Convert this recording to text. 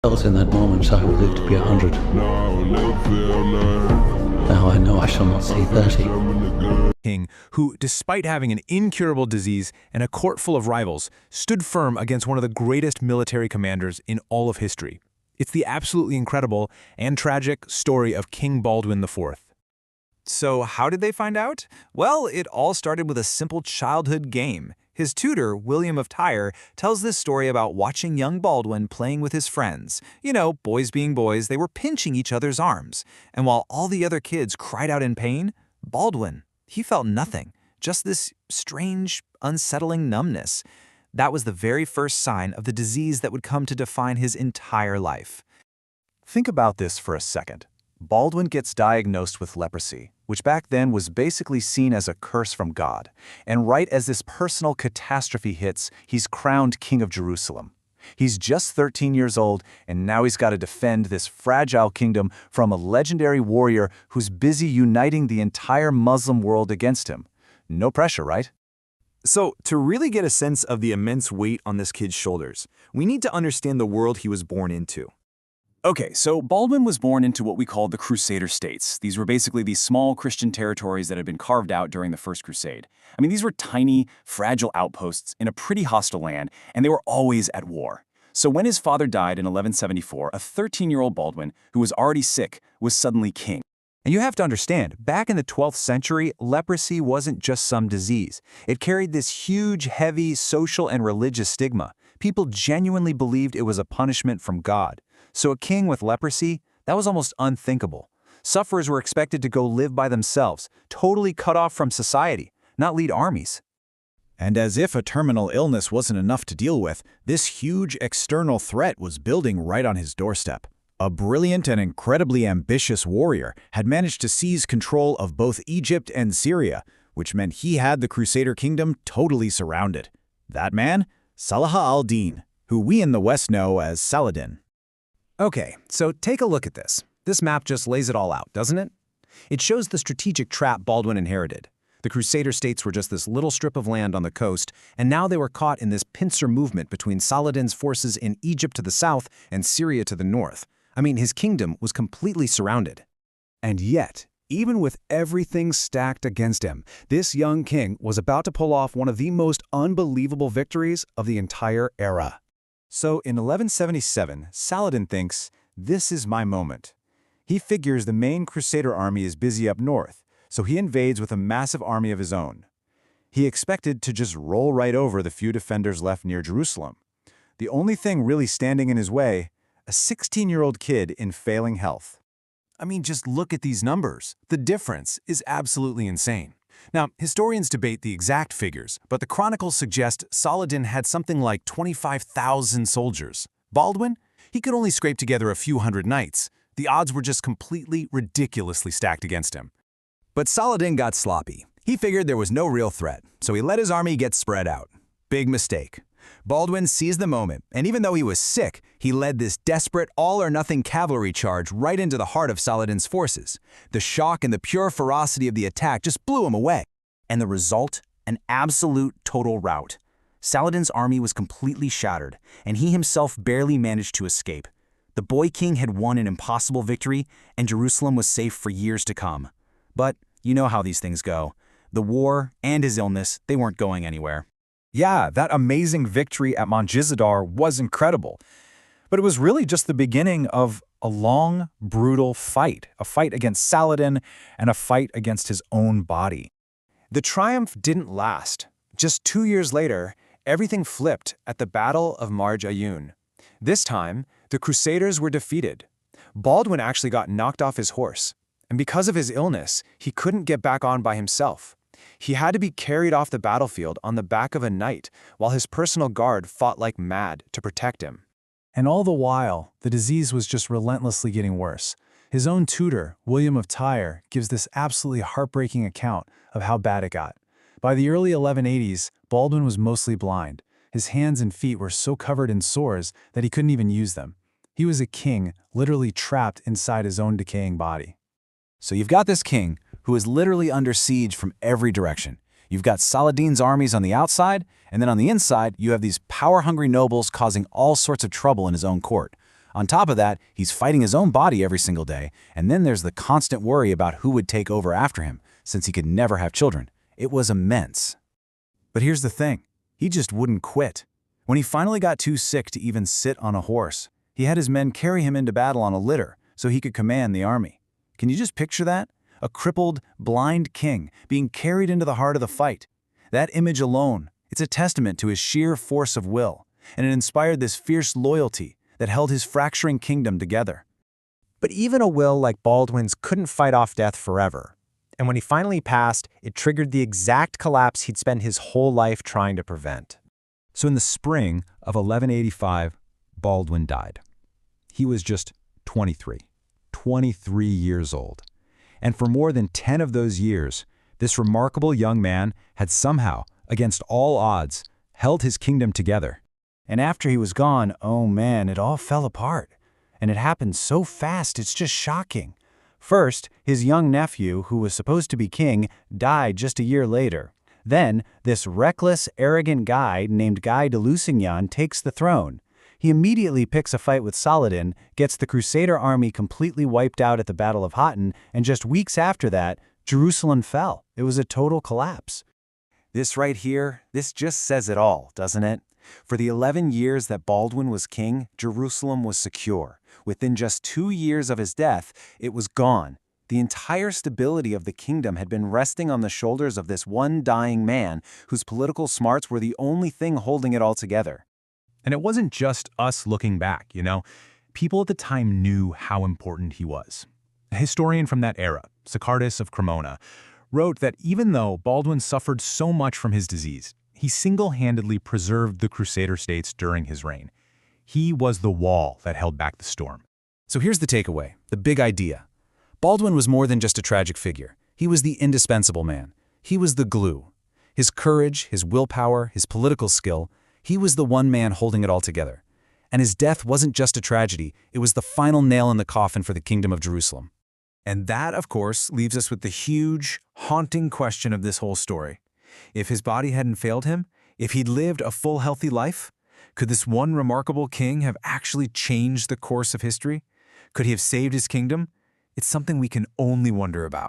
felt in that moment I would live to be 100. Now I know I shall not see 30. King, who, despite having an incurable disease and a court full of rivals, stood firm against one of the greatest military commanders in all of history. It's the absolutely incredible and tragic story of King Baldwin IV. So how did they find out? Well, it all started with a simple childhood game. His tutor, William of Tyre, tells this story about watching young Baldwin playing with his friends. You know, boys being boys, they were pinching each other's arms. And while all the other kids cried out in pain, Baldwin, he felt nothing, just this strange, unsettling numbness. That was the very first sign of the disease that would come to define his entire life. Think about this for a second. Baldwin gets diagnosed with leprosy, which back then was basically seen as a curse from God. And right as this personal catastrophe hits, he's crowned King of Jerusalem. He's just 13 years old, and now he's got to defend this fragile kingdom from a legendary warrior who's busy uniting the entire Muslim world against him. No pressure, right? So, to really get a sense of the immense weight on this kid's shoulders, we need to understand the world he was born into. Okay, so Baldwin was born into what we call the Crusader states. These were basically these small Christian territories that had been carved out during the First Crusade. I mean, these were tiny, fragile outposts in a pretty hostile land, and they were always at war. So when his father died in 1174, a 13-year-old Baldwin, who was already sick, was suddenly king. And you have to understand, back in the 12th century, leprosy wasn't just some disease. It carried this huge, heavy social and religious stigma. People genuinely believed it was a punishment from God. So a king with leprosy, that was almost unthinkable. Sufferers were expected to go live by themselves, totally cut off from society, not lead armies. And as if a terminal illness wasn't enough to deal with, this huge external threat was building right on his doorstep. A brilliant and incredibly ambitious warrior had managed to seize control of both Egypt and Syria, which meant he had the Crusader kingdom totally surrounded. That man? Salah al-Din, who we in the West know as Saladin. Okay, so take a look at this. This map just lays it all out, doesn't it? It shows the strategic trap Baldwin inherited. The Crusader states were just this little strip of land on the coast, and now they were caught in this pincer movement between Saladin's forces in Egypt to the south and Syria to the north. I mean, his kingdom was completely surrounded. And yet, even with everything stacked against him, this young king was about to pull off one of the most unbelievable victories of the entire era. So in 1177, Saladin thinks, this is my moment. He figures the main Crusader army is busy up north, so he invades with a massive army of his own. He expected to just roll right over the few defenders left near Jerusalem. The only thing really standing in his way, a 16-year-old kid in failing health. I mean, just look at these numbers. The difference is absolutely insane. Now, historians debate the exact figures, but the chronicles suggest Saladin had something like 25,000 soldiers. Baldwin? He could only scrape together a few hundred knights. The odds were just completely, ridiculously stacked against him. But Saladin got sloppy. He figured there was no real threat, so he let his army get spread out. Big mistake. Baldwin seized the moment, and even though he was sick, he led this desperate all-or-nothing cavalry charge right into the heart of Saladin's forces. The shock and the pure ferocity of the attack just blew him away. And the result? An absolute total rout. Saladin's army was completely shattered, and he himself barely managed to escape. The boy king had won an impossible victory, and Jerusalem was safe for years to come. But you know how these things go. The war and his illness, they weren't going anywhere. Yeah, that amazing victory at Montgizadar was incredible. But it was really just the beginning of a long, brutal fight. A fight against Saladin and a fight against his own body. The triumph didn't last. Just 2 years later, everything flipped at the Battle of Marj Ayoun. This time, the Crusaders were defeated. Baldwin actually got knocked off his horse. And because of his illness, he couldn't get back on by himself. He had to be carried off the battlefield on the back of a knight, while his personal guard fought like mad to protect him. And all the while, the disease was just relentlessly getting worse. His own tutor, William of Tyre, gives this absolutely heartbreaking account of how bad it got. By the early 1180s, Baldwin was mostly blind. His hands and feet were so covered in sores that he couldn't even use them. He was a king, literally trapped inside his own decaying body. So you've got this king who is literally under siege from every direction. You've got Saladin's armies on the outside, and then on the inside, you have these power-hungry nobles causing all sorts of trouble in his own court. On top of that, he's fighting his own body every single day, and then there's the constant worry about who would take over after him, since he could never have children. It was immense. But here's the thing. He just wouldn't quit. When he finally got too sick to even sit on a horse, he had his men carry him into battle on a litter so he could command the army. Can you just picture that? A crippled, blind king being carried into the heart of the fight. That image alone, it's a testament to his sheer force of will, and it inspired this fierce loyalty that held his fracturing kingdom together. But even a will like Baldwin's couldn't fight off death forever. And when he finally passed, it triggered the exact collapse he'd spent his whole life trying to prevent. So in the spring of 1185, Baldwin died. He was just 23 years old. And for more than 10 of those years, this remarkable young man had somehow, against all odds, held his kingdom together. And after he was gone, oh man, it all fell apart. And it happened so fast, it's just shocking. First, his young nephew, who was supposed to be king, died just a year later. Then, this reckless, arrogant guy named Guy de Lusignan takes the throne. He immediately picks a fight with Saladin, gets the Crusader army completely wiped out at the Battle of Hattin, and just weeks after that, Jerusalem fell. It was a total collapse. This right here, this just says it all, doesn't it? For the 11 years that Baldwin was king, Jerusalem was secure. Within just 2 years of his death, it was gone. The entire stability of the kingdom had been resting on the shoulders of this one dying man whose political smarts were the only thing holding it all together. And it wasn't just us looking back, you know. People at the time knew how important he was. A historian from that era, Socrates of Cremona, wrote that even though Baldwin suffered so much from his disease, he single-handedly preserved the Crusader states during his reign. He was the wall that held back the storm. So here's the takeaway, the big idea. Baldwin was more than just a tragic figure. He was the indispensable man. He was the glue. His courage, his willpower, his political skill, he was the one man holding it all together. And his death wasn't just a tragedy, it was the final nail in the coffin for the Kingdom of Jerusalem. And that, of course, leaves us with the huge, haunting question of this whole story. If his body hadn't failed him, if he'd lived a full, healthy life, could this one remarkable king have actually changed the course of history? Could he have saved his kingdom? It's something we can only wonder about.